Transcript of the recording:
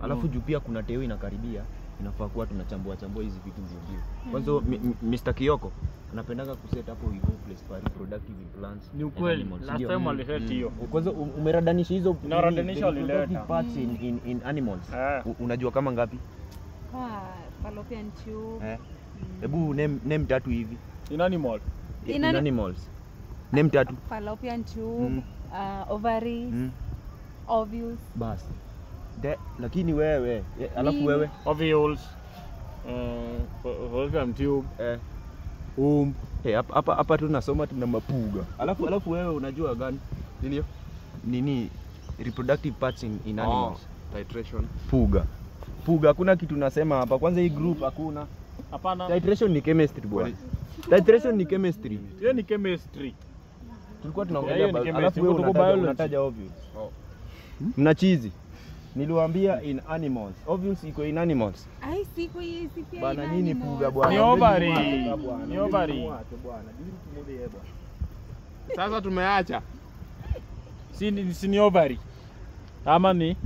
Alafu juu pia kuna teo inakaribia, inafaa kuwa tunachambua hizi vitu vingine. Kwanza Mr. Kioko anapendaga kuset hapo hivyo place for reproductive implants. Ni ukweli. Last time aliset hiyo. Kwanza umeradanisha hizo Naradanisha alileta parts in animals. Unajua kama ngapi? Fallopian tube. Hebu name tatu hivi. In animal. In animals. Name tatu. Fallopian tube, ovaries, ovules. Basi. Lakini wewe, alafu wewe ovules, fallopian tube, hapa tunasoma tuna mapuga. Alafu wewe unajua gani? Nini reproductive parts in animals? Titration. Puga hakuna kitu nasema hapa. Kwanza hii group hakuna. Hapana. Titration ni chemistry bwana. Titration ni chemistry. Hiyo ni chemistry. Tulikuwa tunaongelea alafu wewe unataja ovules. Mnachizi. Niliwaambia in animals. Ovules iko in animals. Ai siku hii pia bana nini puga bwana. Ni ovary. Ni ovary. Sasa tumeacha. Si ni ovary. Ama ni